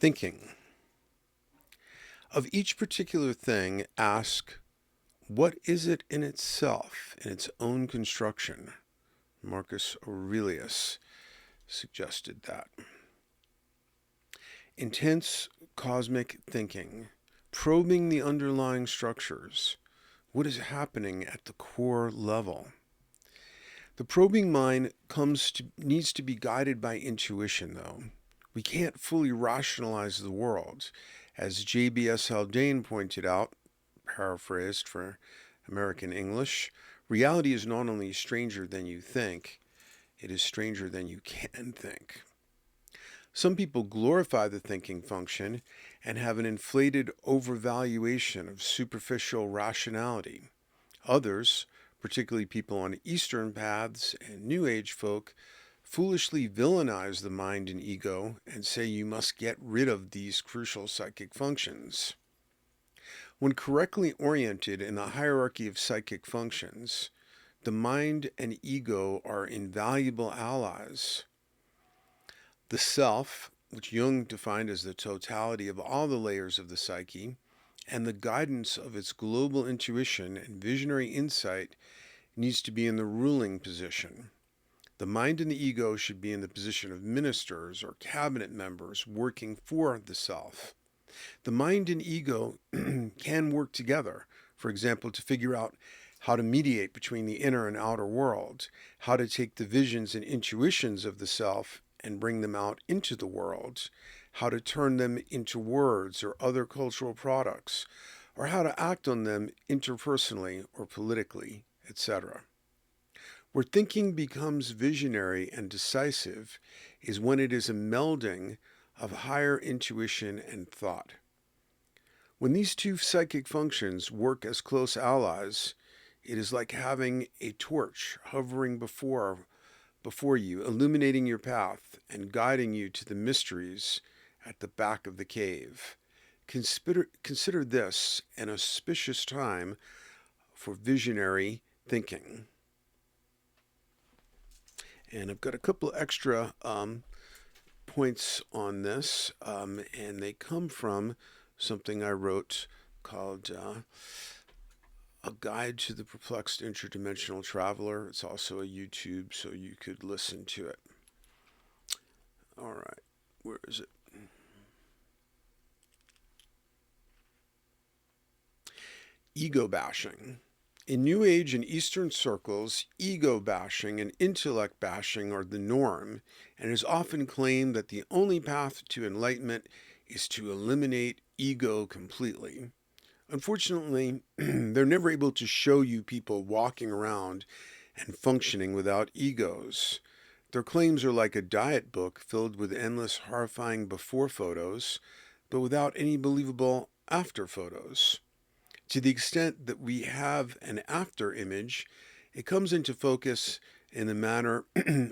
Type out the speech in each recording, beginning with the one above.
Thinking. Of each particular thing, ask, what is it in itself, in its own construction? Marcus Aurelius suggested that. Intense cosmic thinking, probing the underlying structures. What is happening at the core level? The probing mind needs to be guided by intuition, though. We can't fully rationalize the world. As J.B.S. Haldane pointed out, paraphrased for American English, reality is not only stranger than you think, it is stranger than you can think. Some people glorify the thinking function and have an inflated overvaluation of superficial rationality. Others, particularly people on Eastern paths and New Age folk, foolishly villainize the mind and ego and say you must get rid of these crucial psychic functions. When correctly oriented in the hierarchy of psychic functions, the mind and ego are invaluable allies. The self, which Jung defined as the totality of all the layers of the psyche, and the guidance of its global intuition and visionary insight needs to be in the ruling position. The mind and the ego should be in the position of ministers or cabinet members working for the self. The mind and ego can work together, for example, to figure out how to mediate between the inner and outer world, how to take the visions and intuitions of the self and bring them out into the world, how to turn them into words or other cultural products, or how to act on them interpersonally or politically, etc. Where thinking becomes visionary and decisive is when it is a melding of higher intuition and thought. When these two psychic functions work as close allies, it is like having a torch hovering before you, illuminating your path and guiding you to the mysteries at the back of the cave. Consider this an auspicious time for visionary thinking. And I've got a couple extra points on this, and they come from something I wrote called A Guide to the Perplexed Interdimensional Traveler. It's also a YouTube, so you could listen to it. All right, where is it? Ego bashing. In New Age and Eastern circles, ego bashing and intellect bashing are the norm, and it is often claimed that the only path to enlightenment is to eliminate ego completely. Unfortunately, they're never able to show you people walking around and functioning without egos. Their claims are like a diet book filled with endless horrifying before photos, but without any believable after photos. To the extent that we have an after image, it comes into focus in the manner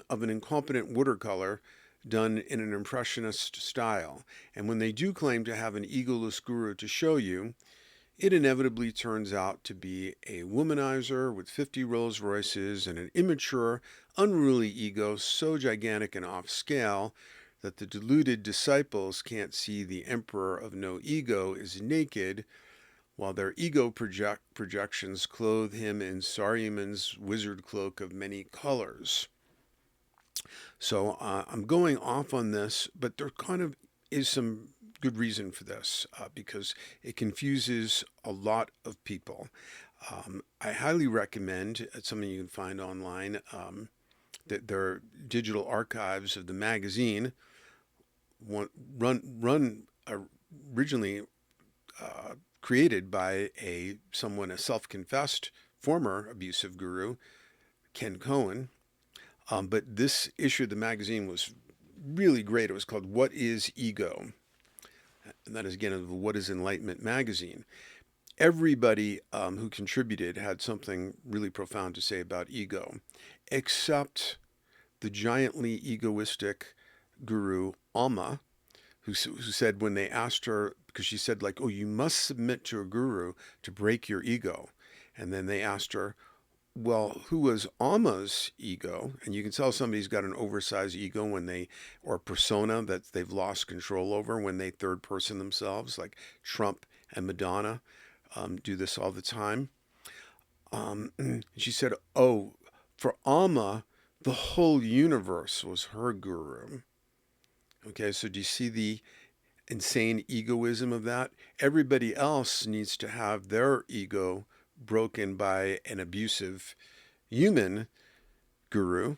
of an incompetent watercolor done in an impressionist style. And when they do claim to have an egoless guru to show you, it inevitably turns out to be a womanizer with 50 Rolls Royces and an immature, unruly ego so gigantic and off scale that the deluded disciples can't see the emperor of no ego is naked, while their ego projections clothe him in Saruman's wizard cloak of many colors. So I'm going off on this, but there kind of is some good reason for this because it confuses a lot of people. I highly recommend, it's something you can find online, that there are digital archives of the magazine, run originally created by a self-confessed former abusive guru, Ken Cohen. But this issue of the magazine was really great. It was called What is Ego? And that is, again, What is Enlightenment magazine. Everybody who contributed had something really profound to say about ego, except the giantly egoistic guru Alma, who said when they asked her, because she said like, oh, you must submit to a guru to break your ego. And then they asked her, Well, who was Alma's ego? And you can tell somebody's got an oversized ego when they, or persona that they've lost control over when they third person themselves, like Trump and Madonna do this all the time. She said, "Oh, for Alma, the whole universe was her guru." Okay, so do you see the insane egoism of that? Everybody else needs to have their ego broken by an abusive human guru,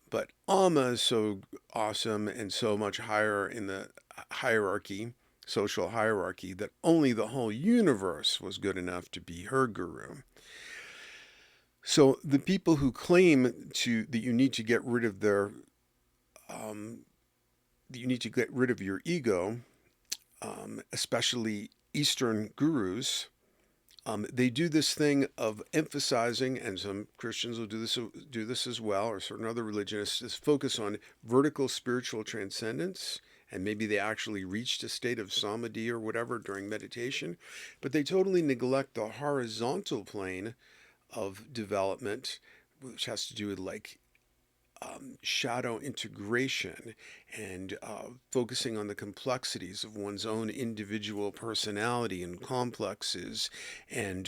but Alma is so awesome and so much higher in the hierarchy, social hierarchy, that only the whole universe was good enough to be her guru. So the people who claim to that you need to get rid of their um, that you need to get rid of your ego, especially Eastern gurus, they do this thing of emphasizing, and some Christians will do this as well, or certain other religionists, is focus on vertical spiritual transcendence, and maybe they actually reached a state of samadhi or whatever during meditation, but they totally neglect the horizontal plane of development, which has to do with like shadow integration and focusing on the complexities of one's own individual personality and complexes and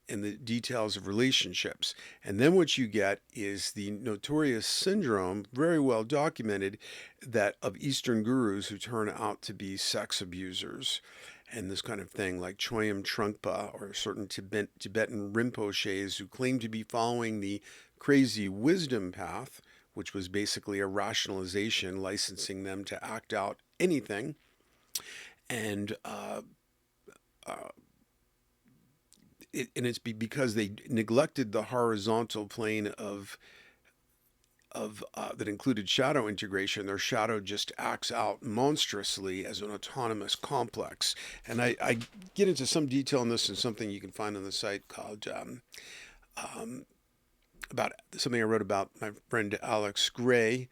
the details of relationships. And then what you get is the notorious syndrome, very well documented, that of Eastern gurus who turn out to be sex abusers and this kind of thing, like Choyam Trungpa or certain Tibetan Rinpoches who claim to be following the crazy wisdom path, which was basically a rationalization licensing them to act out anything. And uh, it's because they neglected the horizontal plane of that included shadow integration. Their shadow just acts out monstrously as an autonomous complex. And I get into some detail on this in something you can find on the site called um, about something I wrote about my friend Alex Gray,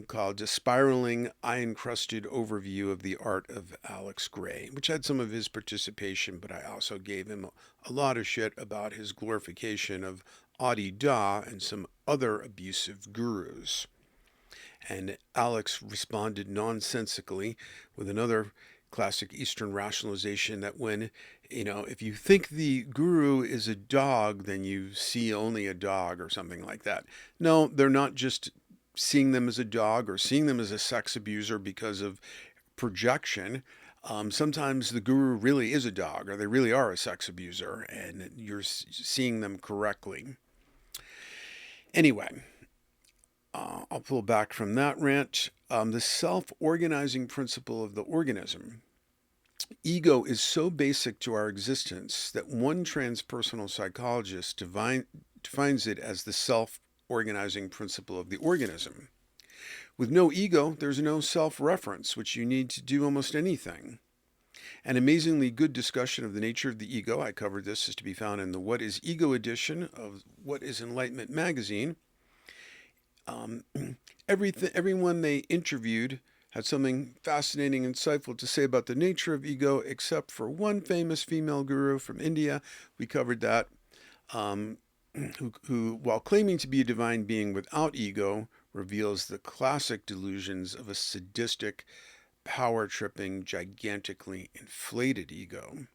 called A Spiraling Eye Encrusted Overview of the Art of Alex Gray, which had some of his participation, but I also gave him a lot of shit about his glorification of Adi Da and some other abusive gurus. And Alex responded nonsensically with another classic Eastern rationalization that if you think the guru is a dog, then you see only a dog or something like that. No, they're not just seeing them as a dog or seeing them as a sex abuser because of projection. Sometimes the guru really is a dog or they really are a sex abuser and you're seeing them correctly. Anyway, I'll pull back from that rant. The self organizing principle of the organism. Ego is so basic to our existence that one transpersonal psychologist defines it as the self organizing principle of the organism. With no ego, there's no self reference, which you need to do almost anything. An amazingly good discussion of the nature of the ego, I covered this, is to be found in the What is Ego edition of What is Enlightenment magazine. Um, everyone they interviewed had something fascinating, insightful to say about the nature of ego, except for one famous female guru from India. We covered that, um, who, while claiming to be a divine being without ego, reveals the classic delusions of a sadistic, power tripping, gigantically inflated ego.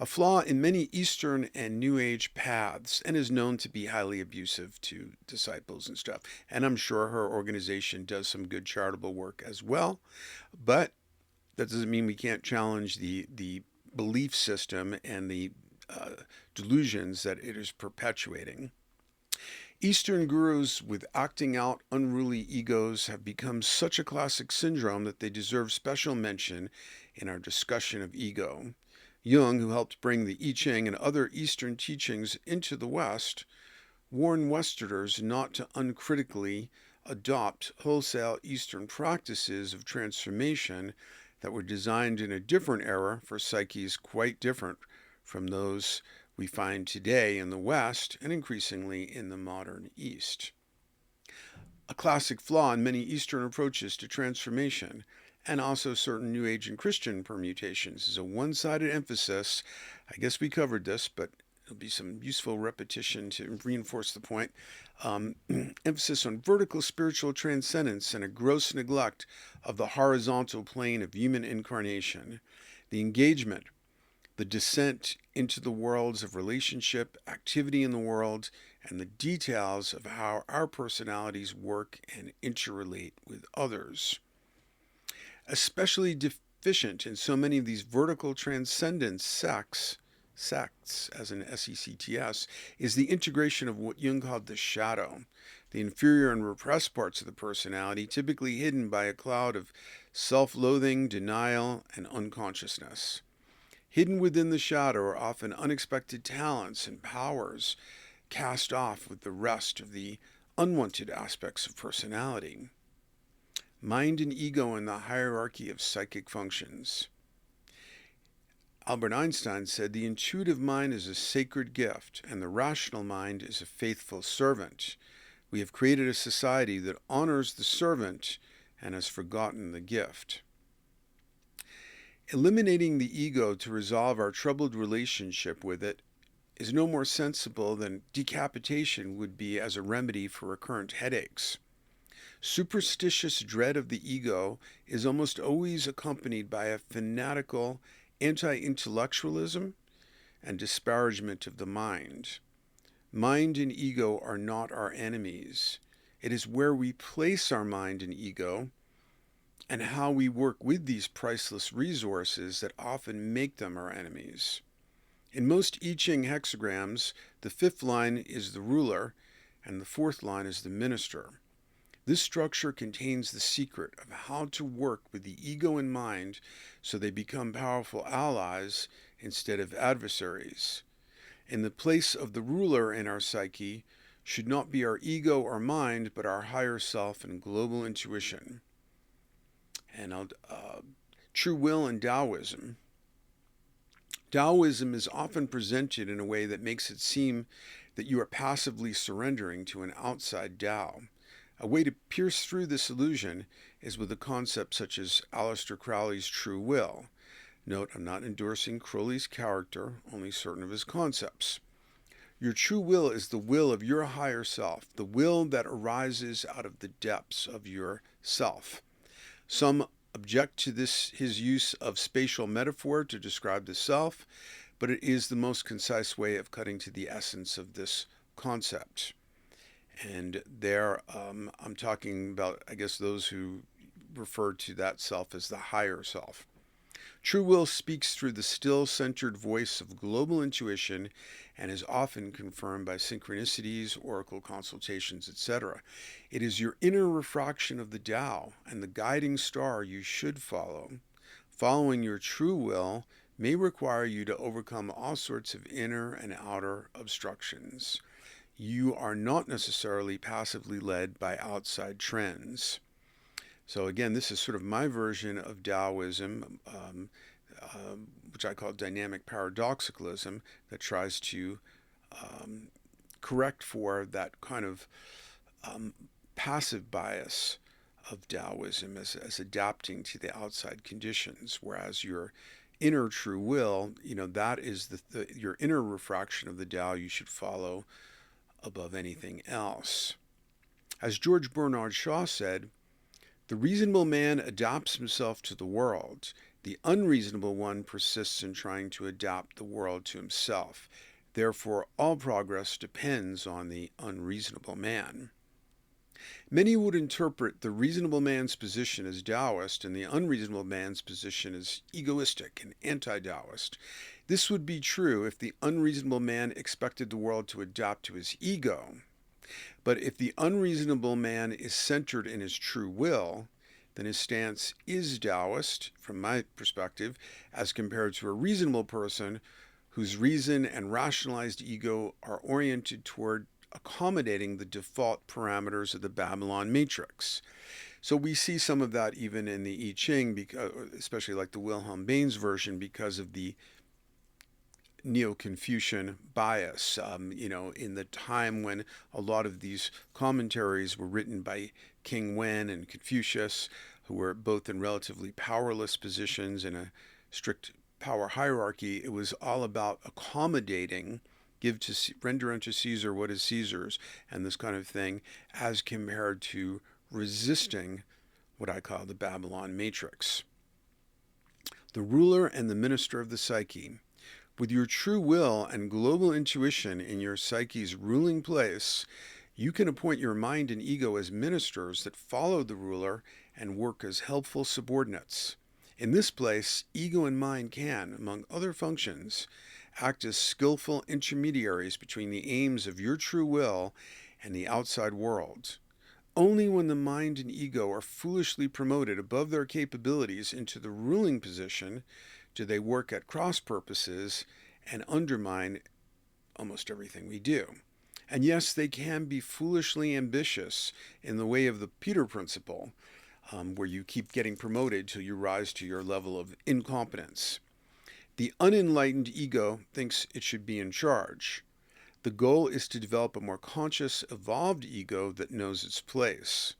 A flaw in many Eastern and New Age paths, and is known to be highly abusive to disciples and stuff. And I'm sure her organization does some good charitable work as well. But that doesn't mean we can't challenge the belief system and the delusions that it is perpetuating. Eastern gurus with acting out unruly egos have become such a classic syndrome that they deserve special mention in our discussion of ego. Jung, who helped bring the I Ching and other Eastern teachings into the West, warned Westerners not to uncritically adopt wholesale Eastern practices of transformation that were designed in a different era for psyches quite different from those we find today in the West and increasingly in the modern East. A classic flaw in many Eastern approaches to transformation, and also certain New Age and Christian permutations, is a one sided emphasis. I guess we covered this, but there'll be some useful repetition to reinforce the point. Um, Emphasis on vertical spiritual transcendence and a gross neglect of the horizontal plane of human incarnation. The engagement, the descent into the worlds of relationship, activity in the world, and the details of how our personalities work and interrelate with others. Especially deficient in so many of these vertical transcendence sects, as in SECTS, is the integration of what Jung called the shadow, the inferior and repressed parts of the personality, typically hidden by a cloud of self-loathing, denial, and unconsciousness. Hidden within the shadow are often unexpected talents and powers cast off with the rest of the unwanted aspects of personality. Mind and ego in the hierarchy of psychic functions. Albert Einstein said the intuitive mind is a sacred gift and the rational mind is a faithful servant. We have created a society that honors the servant and has forgotten the gift. Eliminating the ego to resolve our troubled relationship with it is no more sensible than decapitation would be as a remedy for recurrent headaches. Superstitious dread of the ego is almost always accompanied by a fanatical anti-intellectualism and disparagement of the mind. Mind and ego are not our enemies. It is where we place our mind and ego and how we work with these priceless resources that often make them our enemies. In most I Ching hexagrams, the fifth line is the ruler and the fourth line is the minister. This structure contains the secret of how to work with the ego and mind so they become powerful allies instead of adversaries. In the place of the ruler in our psyche should not be our ego or mind, but our higher self and global intuition. And true will and Taoism. Taoism is often presented in a way that makes it seem that you are passively surrendering to an outside Tao. A way to pierce through this illusion is with a concept such as Aleister Crowley's true will. Note, I'm not endorsing Crowley's character, only certain of his concepts. Your true will is the will of your higher self, the will that arises out of the depths of your self. Some object to his use of spatial metaphor to describe the self, but it is the most concise way of cutting to the essence of this concept. And there, I'm talking about, I guess, those who refer to that self as the higher self. True will speaks through the still centered voice of global intuition and is often confirmed by synchronicities, oracle consultations, etc. It is your inner refraction of the Tao and the guiding star you should follow. Following your true will may require you to overcome all sorts of inner and outer obstructions. You are not necessarily passively led by outside trends. So again, this is sort of my version of Taoism, which I call dynamic paradoxicalism, that tries to correct for that kind of passive bias of Taoism as adapting to the outside conditions, whereas your inner true will, that is your inner refraction of the Tao you should follow above anything else. As George Bernard Shaw said, the reasonable man adapts himself to the world. The unreasonable one persists in trying to adapt the world to himself. Therefore, all progress depends on the unreasonable man. Many would interpret the reasonable man's position as Taoist and the unreasonable man's position as egoistic and anti-Taoist. This would be true if the unreasonable man expected the world to adapt to his ego. But if the unreasonable man is centered in his true will, then his stance is Taoist, from my perspective, as compared to a reasonable person whose reason and rationalized ego are oriented toward accommodating the default parameters of the Babylon matrix. So we see some of that even in the I Ching, especially like the Wilhelm Baines version, because of the Neo-Confucian bias, in the time when a lot of these commentaries were written by King Wen and Confucius, who were both in relatively powerless positions in a strict power hierarchy. It was all about accommodating render unto Caesar what is Caesar's, and this kind of thing, as compared to resisting what I call the Babylon matrix. The ruler and the minister of the psyche. With your true will and global intuition in your psyche's ruling place, you can appoint your mind and ego as ministers that follow the ruler and work as helpful subordinates. In this place, ego and mind can, among other functions, act as skillful intermediaries between the aims of your true will and the outside world. Only when the mind and ego are foolishly promoted above their capabilities into the ruling position do they work at cross purposes and undermine almost everything we do. And yes, they can be foolishly ambitious in the way of the Peter Principle, where you keep getting promoted till you rise to your level of incompetence. The unenlightened ego thinks it should be in charge. The goal is to develop a more conscious, evolved ego that knows its place.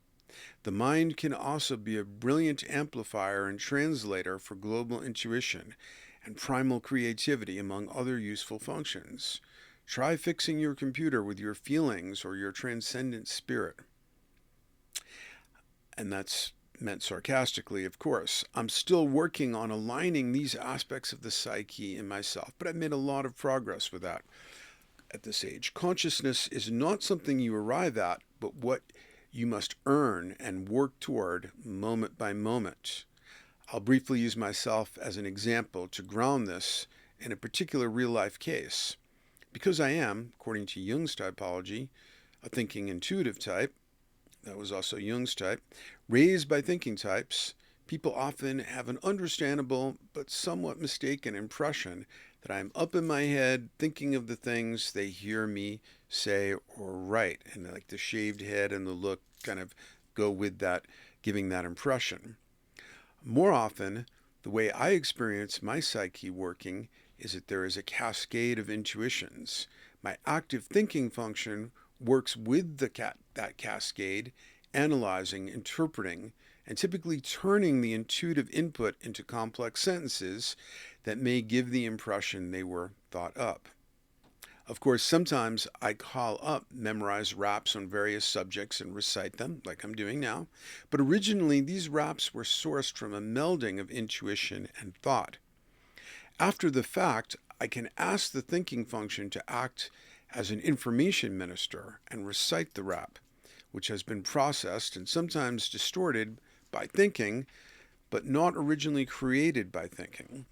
The mind can also be a brilliant amplifier and translator for global intuition and primal creativity, among other useful functions. Try fixing your computer with your feelings or your transcendent spirit. And that's meant sarcastically, of course. I'm still working on aligning these aspects of the psyche in myself, but I've made a lot of progress with that at this age. Consciousness is not something you arrive at, but what you must earn and work toward moment by moment. I'll briefly use myself as an example to ground this in a particular real-life case. Because I am, according to Jung's typology, a thinking intuitive type, that was also Jung's type, raised by thinking types, people often have an understandable but somewhat mistaken impression that I'm up in my head thinking of the things they hear me say or write. And like the shaved head and the look kind of go with that, giving that impression. More often, the way I experience my psyche working is that there is a cascade of intuitions. My active thinking function works with that cascade, analyzing, interpreting, and typically turning the intuitive input into complex sentences that may give the impression they were thought up. Of course, sometimes I call up memorized raps on various subjects and recite them, like I'm doing now, but originally these raps were sourced from a melding of intuition and thought. After the fact, I can ask the thinking function to act as an information minister and recite the rap, which has been processed and sometimes distorted by thinking, but not originally created by thinking.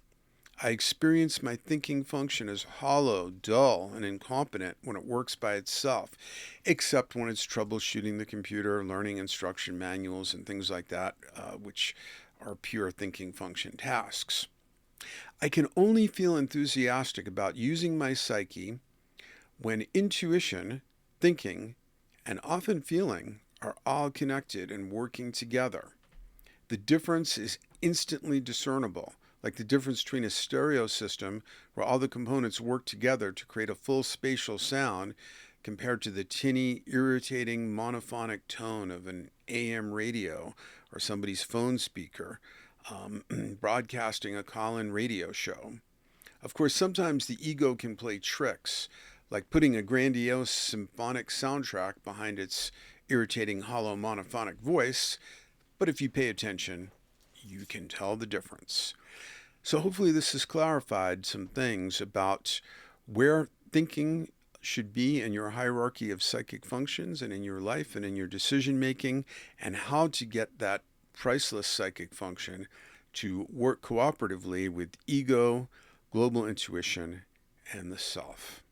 I experience my thinking function as hollow, dull, and incompetent when it works by itself, except when it's troubleshooting the computer, learning instruction manuals, and things like that, which are pure thinking function tasks. I can only feel enthusiastic about using my psyche when intuition, thinking, and often feeling are all connected and working together. The difference is instantly discernible, like the difference between a stereo system where all the components work together to create a full spatial sound compared to the tinny, irritating monophonic tone of an AM radio or somebody's phone speaker broadcasting a call-in radio show. Of course, sometimes the ego can play tricks, like putting a grandiose symphonic soundtrack behind its irritating hollow monophonic voice, but if you pay attention, you can tell the difference. So hopefully this has clarified some things about where thinking should be in your hierarchy of psychic functions and in your life and in your decision making, and how to get that priceless psychic function to work cooperatively with ego, global intuition, and the self.